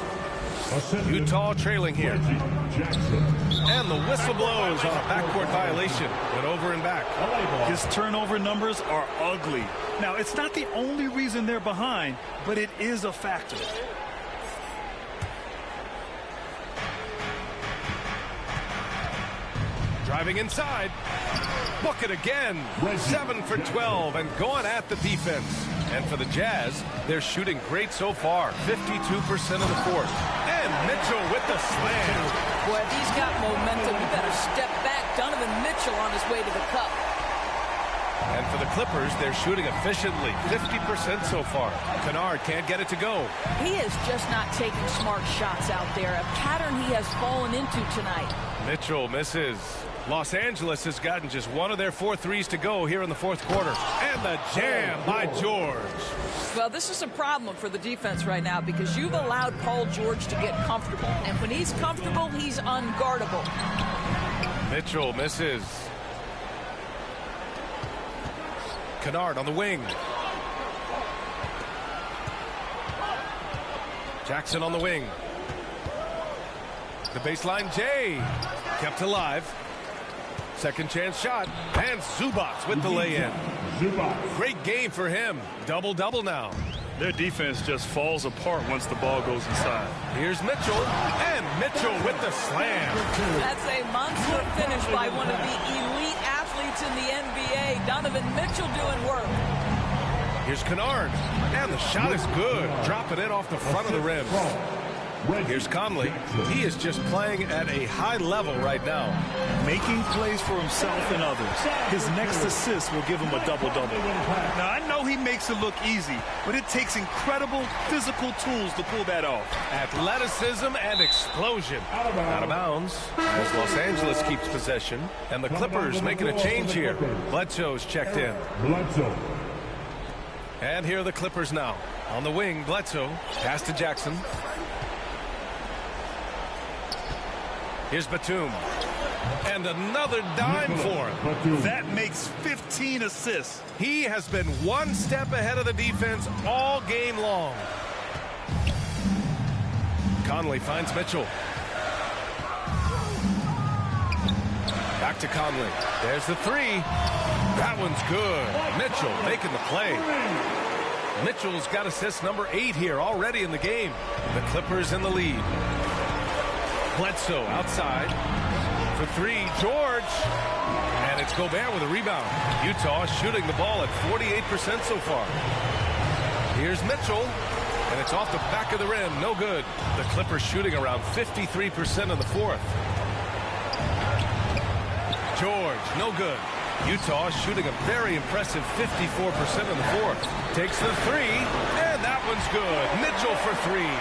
Utah trailing here. And the whistle blows on a backcourt violation. Went over and back. His turnover numbers are ugly. Now, it's not the only reason they're behind, but it is a factor. Driving inside. Book it again. 7 for 12 and going at the defense. And for the Jazz, they're shooting great so far. 52% of the 4th. And Mitchell with the slam. Boy, if he's got momentum, you better step back. Donovan Mitchell on his way to the cup. And for the Clippers, they're shooting efficiently. 50% so far. Kennard can't get it to go. He is just not taking smart shots out there. A pattern he has fallen into tonight. Mitchell misses. Los Angeles has gotten just 1 of their 4 threes to go here in the 4th quarter. And the jam by George. Well, this is a problem for the defense right now because you've allowed Paul George to get comfortable. And when he's comfortable, he's unguardable. Mitchell misses. Kennard on the wing. Jackson on the wing. The baseline J. Kept alive. Second chance shot. And Zubac with the lay-in. Great game for him. Double-double now. Their defense just falls apart once the ball goes inside. Here's Mitchell. And Mitchell with the slam. That's a monster finish by one of the elite athletes in the NBA. Donovan Mitchell doing work. Here's Kennard. And the shot is good. Dropping it off the front of the rim. Here's Conley. He is just playing at a high level right now. Making plays for himself and others. His next assist will give him a double-double. Now, I know he makes it look easy, but it takes incredible physical tools to pull that off. Athleticism and explosion. Out of bounds as Los Angeles keeps possession. And the Clippers making a change here. Bledsoe's checked in. And here are the Clippers now. On the wing, Bledsoe. Pass to Jackson. Here's Batum. And another dime for him. That makes 15 assists. He has been 1 step ahead of the defense all game long. Conley finds Mitchell. Back to Conley. There's the 3. That one's good. Mitchell making the play. Mitchell's got assist number 8 here already in the game. The Clippers in the lead. Bledsoe outside for 3. George. And it's Gobert with a rebound. Utah shooting the ball at 48% so far. Here's Mitchell. And it's off the back of the rim. No good. The Clippers shooting around 53% in the 4th. George, no good. Utah shooting a very impressive 54% in the fourth. Takes the three, and that one's good. Mitchell for three.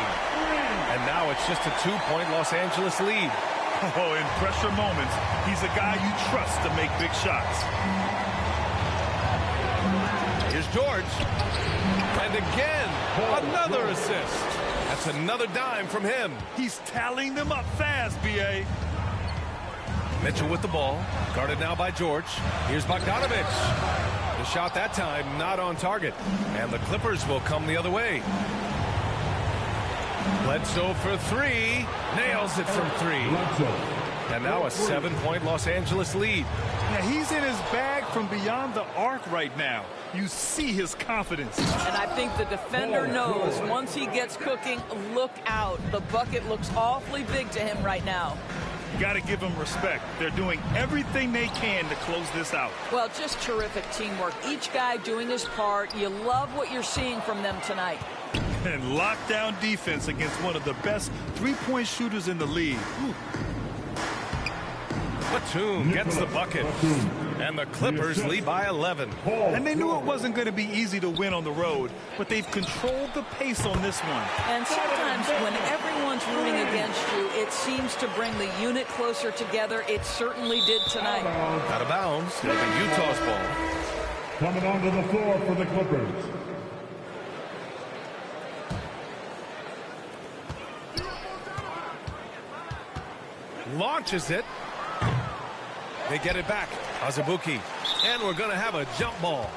And now it's just a 2-point Los Angeles lead. Oh, in pressure moments, he's a guy you trust to make big shots. Here's George. And again, another assist. That's another dime from him. He's tallying them up fast, B.A. Mitchell with the ball. Guarded now by George. Here's Bogdanovich. The shot that time not on target. And the Clippers will come the other way. Bledsoe for three. Nails it from three. And now a 7-point Los Angeles lead. Now he's in his bag from beyond the arc right now. You see his confidence. And I think the defender knows once he gets cooking, look out. The bucket looks awfully big to him right now. Got to give them respect. They're doing everything they can to close this out. Well, just terrific teamwork. Each guy doing his part. You love what you're seeing from them tonight. And lockdown defense against one of the best three-point shooters in the league. Ooh. Batum gets the bucket. And the Clippers lead by 11. And they knew it wasn't going to be easy to win on the road, but they've controlled the pace on this one. And sometimes when everyone's rooting against you, it seems to bring the unit closer together. It certainly did tonight. Out of bounds. It'll be Utah's ball. Coming onto the floor for the Clippers. Launches it. They get it back. Azubuike. And we're going to have a jump ball.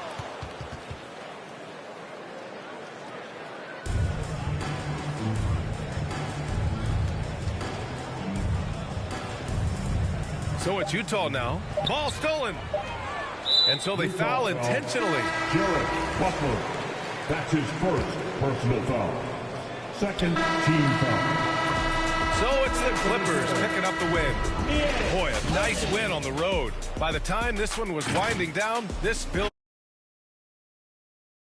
So it's Utah now. Ball stolen. And so they foul intentionally. Jared Butler. That's his first personal foul. Second team foul. So it's the Clippers picking up the win. Boy, a nice win on the road. By the time this one was winding down, this build